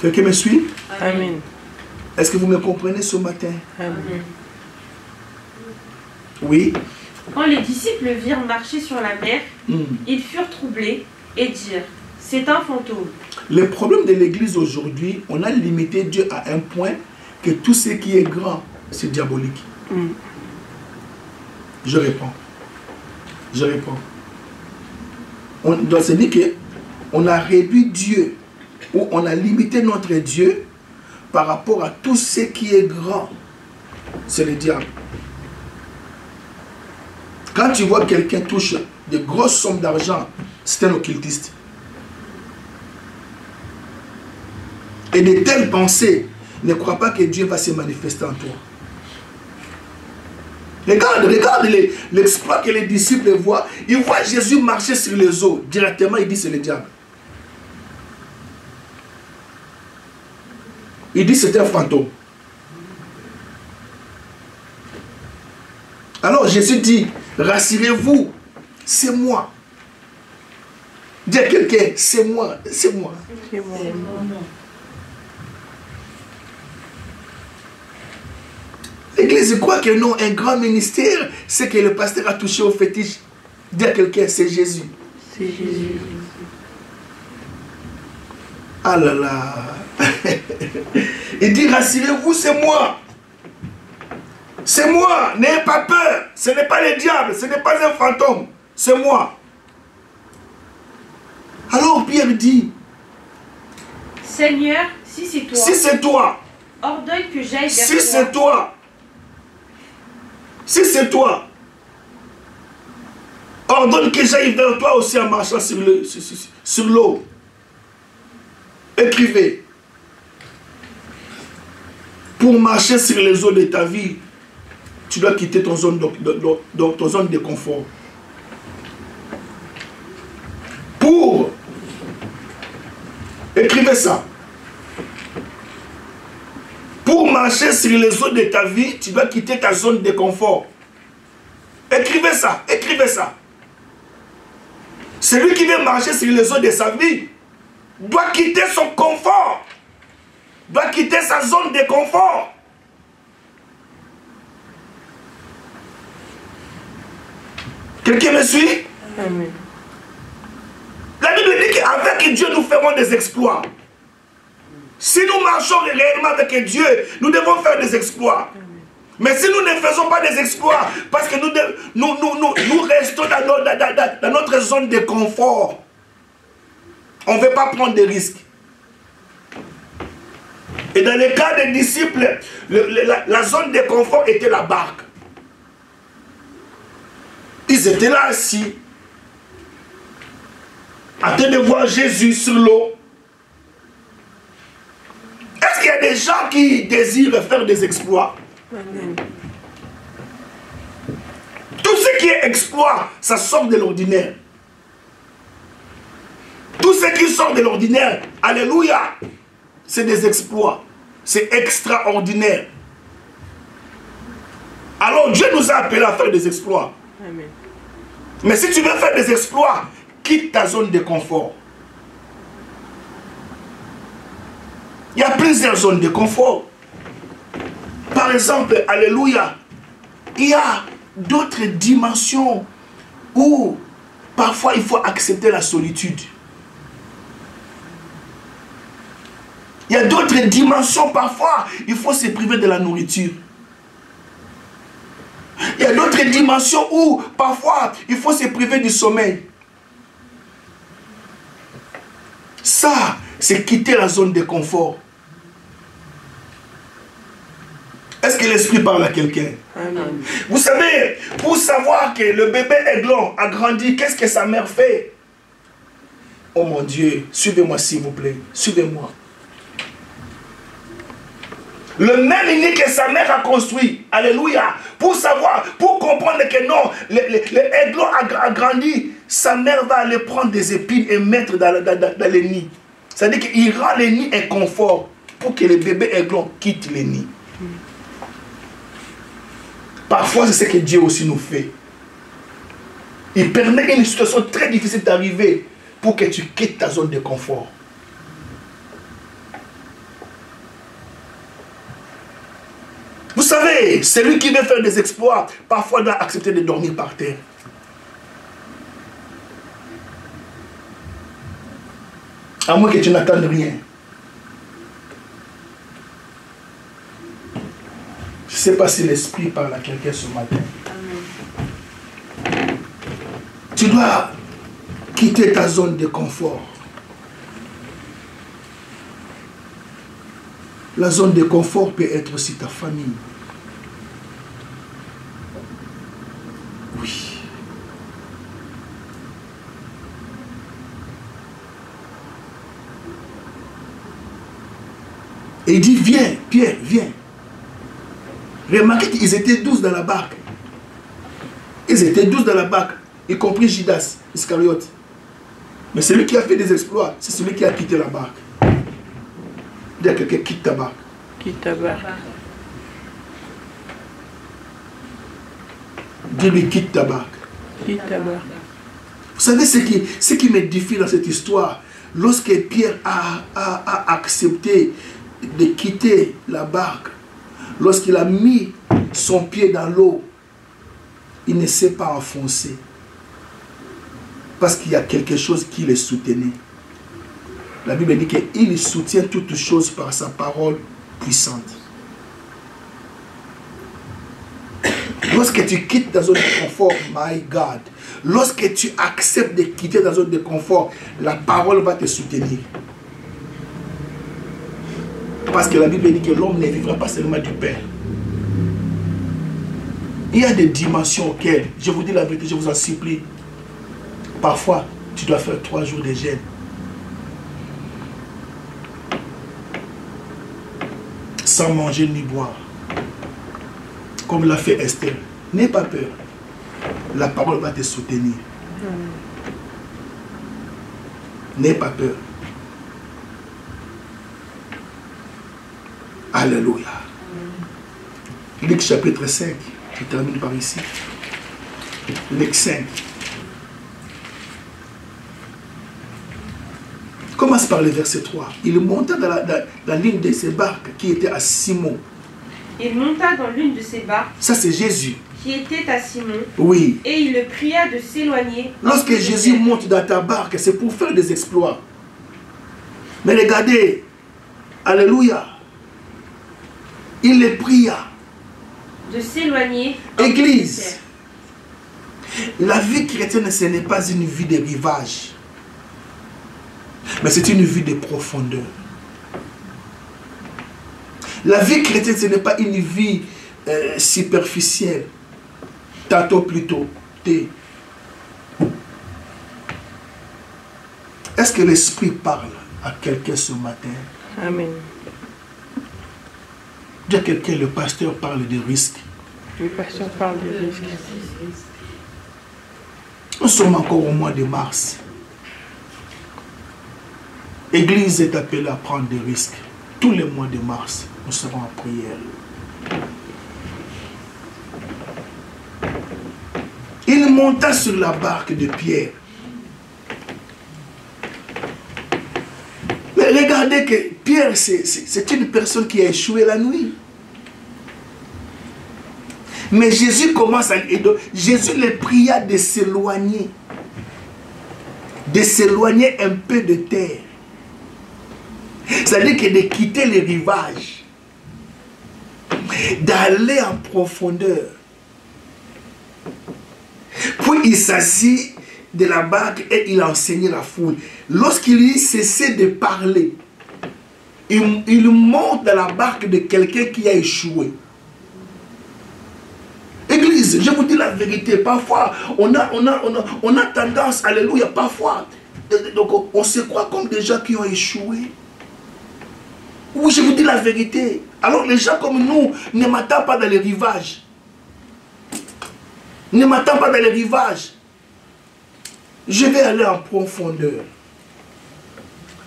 Quelqu'un me suit? Amen. Est-ce que vous me comprenez ce matin? Amen. Oui. Quand les disciples virent marcher sur la mer, ils furent troublés et dirent, c'est un fantôme. Le problème de l'église aujourd'hui, on a limité Dieu à un point que tout ce qui est grand, c'est diabolique. Je réponds. Je réponds. On doit se dire qu'on a réduit Dieu, ou on a limité notre Dieu par rapport à tout ce qui est grand. C'est le diable. Quand tu vois quelqu'un touche de grosses sommes d'argent, c'est un occultiste. Et de telles pensées, ne crois pas que Dieu va se manifester en toi. Regarde l'exploit que les disciples voient. Ils voient Jésus marcher sur les eaux. Directement, il dit c'est le diable. Il dit c'est un fantôme. Alors Jésus dit, rassurez-vous, c'est moi. Dis à quelqu'un, c'est moi, c'est moi. C'est bon. L'église croit que non, un grand ministère, c'est que le pasteur a touché au fétiche. Dis à quelqu'un, c'est Jésus. C'est Jésus. Ah là là. Il dit, rassurez-vous, c'est moi. C'est moi, n'ayez pas peur. Ce n'est pas le diable, ce n'est pas un fantôme. C'est moi. Alors Pierre dit, Seigneur, si c'est toi, si c'est toi, ordonne que j'aille vers si toi. c'est toi, si c'est toi, ordonne que j'aille vers toi aussi en marchant sur l'eau. Écrivez. Pour marcher sur les eaux de ta vie, tu dois quitter ton zone de confort. Pour, écrivez ça. Pour marcher sur les eaux de ta vie, tu dois quitter ta zone de confort. Écrivez ça, écrivez ça. Celui qui veut marcher sur les eaux de sa vie doit quitter son confort, doit quitter sa zone de confort. Quelqu'un me suit? Amen. La Bible dit qu'avec Dieu nous ferons des exploits. Si nous marchons réellement avec Dieu, nous devons faire des exploits. Mais si nous ne faisons pas des exploits, parce que nous restons dans notre zone de confort, on ne veut pas prendre des risques. Et dans le cas des disciples, la zone de confort était la barque. Ils étaient là assis, en train de voir Jésus sur l'eau. Est-ce qu'il y a des gens qui désirent faire des exploits? Amen. Tout ce qui est exploit, ça sort de l'ordinaire. Tout ce qui sort de l'ordinaire, alléluia, c'est des exploits. C'est extraordinaire. Alors Dieu nous a appelés à faire des exploits. Amen. Mais si tu veux faire des exploits, quitte ta zone de confort. Il y a plusieurs zones de confort. Par exemple, alléluia, il y a d'autres dimensions où parfois il faut accepter la solitude. Il y a d'autres dimensions, parfois il faut se priver de la nourriture. Il y a d'autres dimensions où parfois il faut se priver du sommeil. Ça, c'est quitter la zone de confort. Est-ce que l'esprit parle à quelqu'un? Amen. Vous savez, pour savoir que le bébé aiglon a grandi, qu'est-ce que sa mère fait? Oh mon Dieu, suivez-moi s'il vous plaît, suivez-moi. Le même nid que sa mère a construit, alléluia, pour savoir, pour comprendre que non, l'aiglon a grandi, sa mère va aller prendre des épines et mettre dans le nid. C'est-à-dire qu'il rend le nid inconfort pour que le bébé aiglon quitte le nid. Parfois, c'est ce que Dieu aussi nous fait. Il permet une situation très difficile d'arriver pour que tu quittes ta zone de confort. Vous savez, celui qui veut faire des exploits, parfois doit accepter de dormir par terre. À moins que tu n'attendes rien. Je ne sais pas si l'esprit parle à quelqu'un ce matin. Amen. Tu dois quitter ta zone de confort. La zone de confort peut être aussi ta famille. Oui. Et il dit, viens, Pierre, viens. Remarquez qu'ils étaient 12 dans la barque. Ils étaient 12 dans la barque, y compris Judas Iscariote. Mais celui qui a fait des exploits, c'est celui qui a quitté la barque. Dis à quelqu'un, quitte ta barque. Quitte ta barque. Dis-lui, quitte ta barque. Quitte ta barque. Vous savez ce qui m'édifie dans cette histoire, lorsque Pierre a accepté de quitter la barque, lorsqu'il a mis son pied dans l'eau, il ne s'est pas enfoncé. Parce qu'il y a quelque chose qui le soutenait. La Bible dit qu'il soutient toutes choses par sa parole puissante. Lorsque tu quittes ta zone de confort, my God, lorsque tu acceptes de quitter ta zone de confort, la parole va te soutenir. Parce que la Bible dit que l'homme ne vivra pas seulement du pain. Il y a des dimensions auxquelles, je vous dis la vérité, je vous en supplie, parfois tu dois faire 3 jours de jeûne. Sans manger ni boire. Comme l'a fait Esther. N'aie pas peur. La parole va te soutenir. N'aie pas peur. Alléluia. Luc chapitre 5. Je termine par ici. Luc 5. Commence par le verset 3. Il monta dans l'une de ces barques qui était à Simon. Il monta dans l'une de ces barques. Ça c'est Jésus. Qui était à Simon. Oui. Et il le pria de s'éloigner. Lorsque Jésus monte dans ta barque, c'est pour faire des exploits. Mais regardez, Alléluia. Il les pria. De s'éloigner. Église. La vie chrétienne, ce n'est pas une vie de rivage. Mais c'est une vie de profondeur. La vie chrétienne, ce n'est pas une vie superficielle. Tantôt plutôt. Est-ce que l'Esprit parle à quelqu'un ce matin? Amen. Dis à quelqu'un, le pasteur parle de risques. Le pasteur parle de risque. Nous sommes encore au mois de mars. L'Église est appelée à prendre des risques. Tous les mois de mars, nous serons en prière. Il monta sur la barque de Pierre. Mais regardez que Pierre, c'est une personne qui a échoué la nuit. Mais Jésus commence à... Jésus les pria de s'éloigner. De s'éloigner un peu de terre. C'est-à-dire que de quitter les rivages. D'aller en profondeur. Puis il s'assit de la barque et il enseignait la foule. Lorsqu'il eut cessé de parler, il monte dans la barque de quelqu'un qui a échoué. Église, je vous dis la vérité, parfois on a tendance, alléluia, parfois, donc on se croit comme des gens qui ont échoué. Oui, je vous dis la vérité. Alors les gens comme nous ne m'attendent pas dans les rivages. Ne m'attends pas dans les rivages. Je vais aller en profondeur.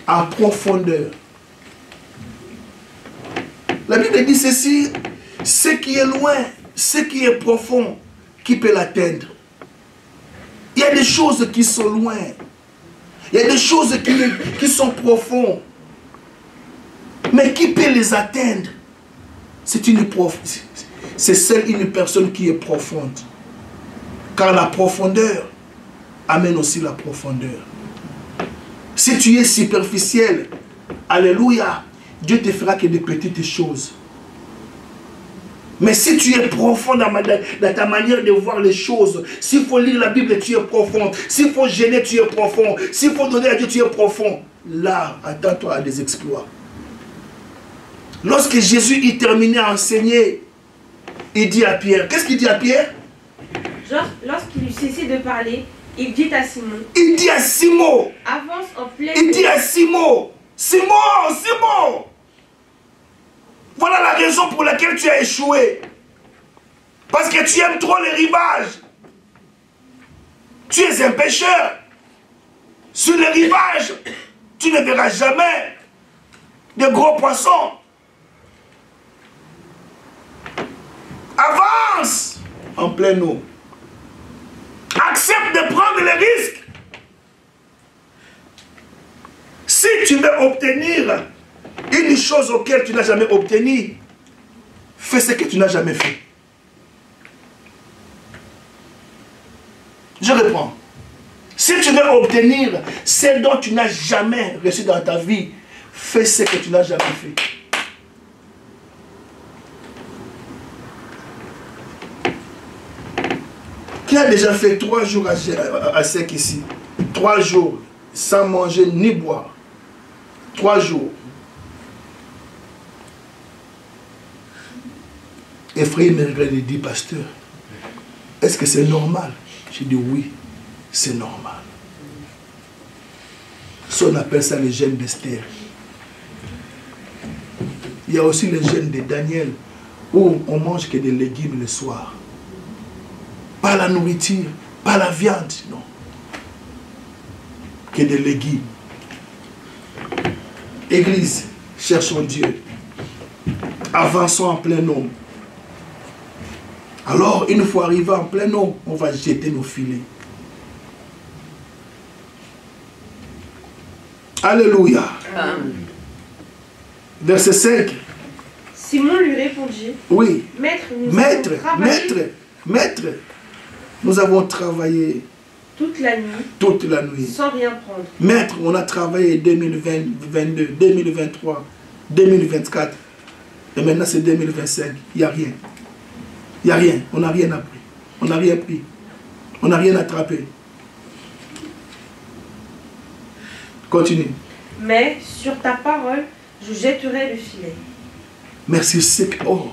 En profondeur. La Bible dit ceci, ce qui est loin, ce qui est profond, qui peut l'atteindre? Il y a des choses qui sont loin. Il y a des choses qui sont profondes. Mais qui peut les atteindre? C'est seule une personne qui est profonde. Car la profondeur amène aussi la profondeur. Si tu es superficiel, alléluia, Dieu te fera que des petites choses. Mais si tu es profond dans ta manière de voir les choses, s'il faut lire la Bible, tu es profond. S'il faut gêner, tu es profond. S'il faut donner à Dieu, tu es profond. Là, attends-toi à des exploits. Lorsque Jésus y terminait à enseigner, il dit à Pierre, qu'est-ce qu'il dit à Pierre? Lorsqu'il eut cessé de parler, il dit à Simon. Il dit à Simon. Avance en pleine. Il dit à Simon. Simon, Simon. Voilà la raison pour laquelle tu as échoué. Parce que tu aimes trop les rivages. Tu es un pécheur. Sur les rivages, tu ne verras jamais de gros poissons. Avance en pleine eau. Accepte de prendre les risques. Si tu veux obtenir une chose auquel tu n'as jamais obtenu, fais ce que tu n'as jamais fait. Je reprends. Si tu veux obtenir ce dont tu n'as jamais reçu dans ta vie, fais ce que tu n'as jamais fait. Qui a déjà fait 3 jours à sec ici? 3 jours sans manger ni boire. 3 jours. Et frère me regarde et dit, pasteur, est-ce que c'est normal? J'ai dit oui, c'est normal. Ça, on appelle ça le jeûne d'Esther. Il y a aussi le jeûne de Daniel, où on mange que des légumes le soir. Pas la nourriture, pas la viande, non. Que des légumes. Église, cherchons Dieu. Avançons en plein nombre. Alors, une fois arrivé en plein nombre, on va jeter nos filets. Alléluia. Amen. Verset 5. Simon lui répondit. Oui. Maître, nous avons travaillé toute la nuit. Toute la nuit. Sans rien prendre. Maître, on a travaillé 2020, 2022, 2023. 2024. Et maintenant c'est 2025. Il n'y a rien. Il n'y a rien. On n'a rien appris. On n'a rien pris. On n'a rien attrapé. Continue. Mais sur ta parole, je jetterai le filet. Merci, c'est... Oh.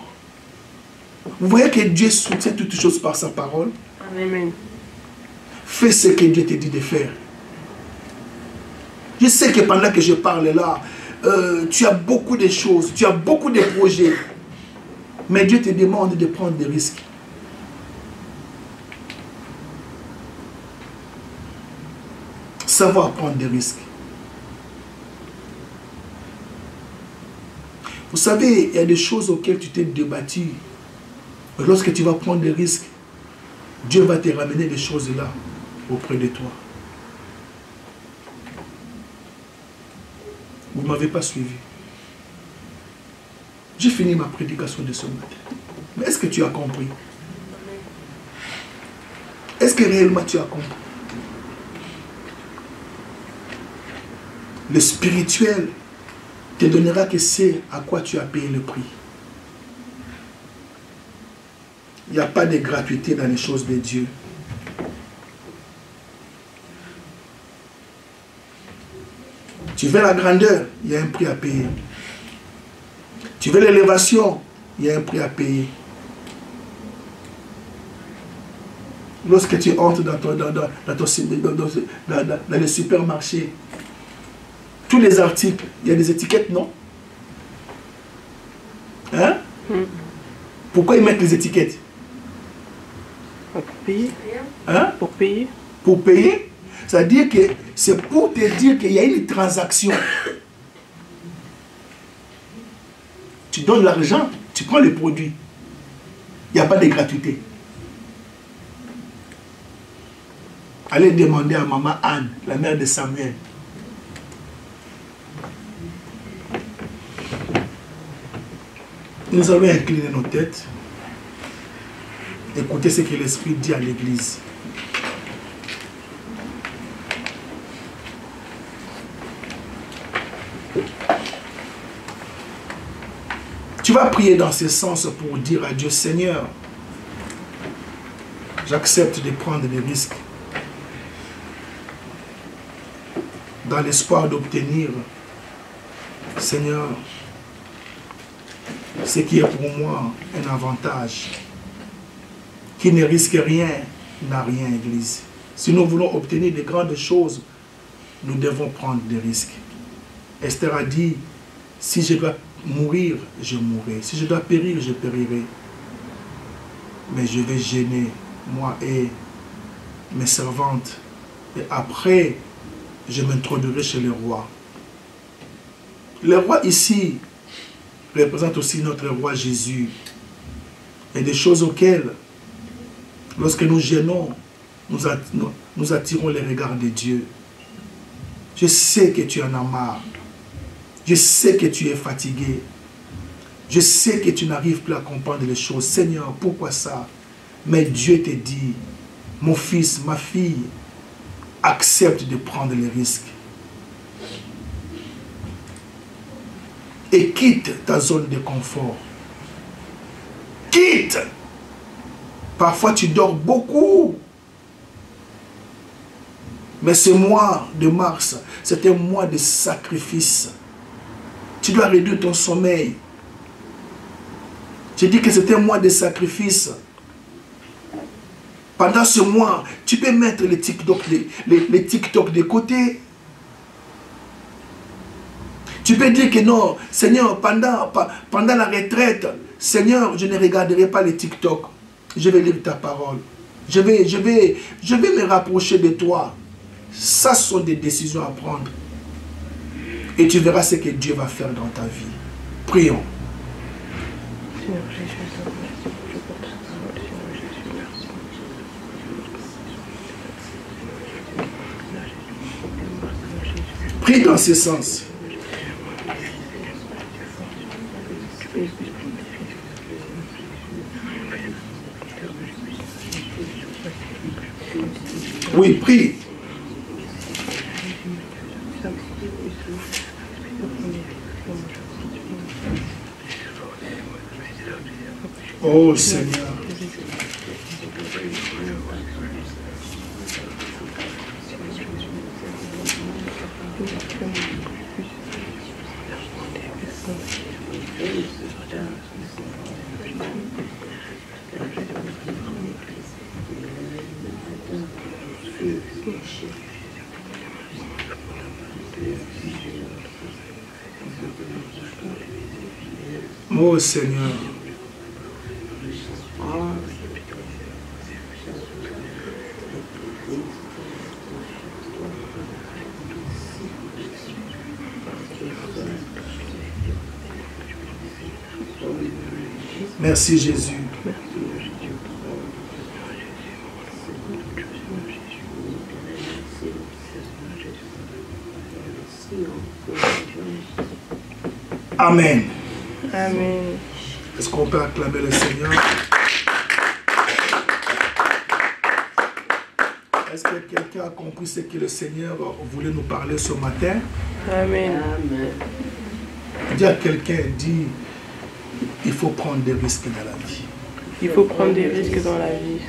Vous voyez que Dieu soutient toutes choses par sa parole. Amen. Fais ce que Dieu te dit de faire. Je sais que pendant que je parle là, tu as beaucoup de choses, tu as beaucoup de projets. Mais Dieu te demande de prendre des risques. Savoir prendre des risques. Vous savez, il y a des choses auxquelles tu t'es débattu. Mais lorsque tu vas prendre des risques, Dieu va te ramener des choses là, auprès de toi. Vous ne m'avez pas suivi. J'ai fini ma prédication de ce matin. Mais est-ce que tu as compris? Est-ce que réellement tu as compris? Le spirituel te donnera que c'est à quoi tu as payé le prix. Il n'y a pas de gratuité dans les choses de Dieu. Tu veux la grandeur, il y a un prix à payer. Tu veux l'élévation, il y a un prix à payer. Lorsque tu entres dans le supermarché, tous les articles, il y a des étiquettes, non? Hein? Pourquoi ils mettent les étiquettes? Pour payer. Hein? Pour payer. Pour payer, c'est-à-dire que c'est pour te dire qu'il y a une transaction. Tu donnes l'argent, tu prends le produit. Il n'y a pas de gratuité. Allez demander à maman Anne, la mère de Samuel. Nous allons incliner nos têtes. Écoutez ce que l'Esprit dit à l'Église. Tu vas prier dans ce sens pour dire à Dieu, Seigneur, j'accepte de prendre des risques dans l'espoir d'obtenir, Seigneur, ce qui est pour moi un avantage. Qui ne risque rien n'a rien, Église. Si nous voulons obtenir de grandes choses, nous devons prendre des risques. Esther a dit, si je dois mourir, je mourrai. Si je dois périr, je périrai. Mais je vais gêner, moi et mes servantes. Et après, je m'introduirai chez le roi. Le roi ici représente aussi notre roi Jésus. Et des choses auxquelles, lorsque nous gênons, nous attirons les regards de Dieu. Je sais que tu en as marre. Je sais que tu es fatigué. Je sais que tu n'arrives plus à comprendre les choses. Seigneur, pourquoi ça? Mais Dieu te dit, mon fils, ma fille, accepte de prendre les risques. Et quitte ta zone de confort. Quitte. Parfois tu dors beaucoup. Mais ce mois de mars, c'est un mois de sacrifice. Tu dois réduire ton sommeil. Je dis que c'est un mois de sacrifice. Pendant ce mois, tu peux mettre les TikTok de côté. Tu peux dire que non, Seigneur, pendant la retraite, Seigneur, je ne regarderai pas les TikTok. Je vais lire ta parole. Je vais me rapprocher de toi. Ça sont des décisions à prendre. Et tu verras ce que Dieu va faire dans ta vie. Prions. Seigneur Jésus, je porte ta parole. Seigneur Jésus, merci. Prie dans ce sens. Oui, prie. Oh Seigneur. Oh Seigneur. Merci Jésus. Amen. Amen. Est-ce qu'on peut acclamer le Seigneur? Est-ce que quelqu'un a compris ce que le Seigneur voulait nous parler ce matin? Amen. Dis à quelqu'un, dis, il faut prendre des risques dans la vie. Il faut prendre des risques dans la vie.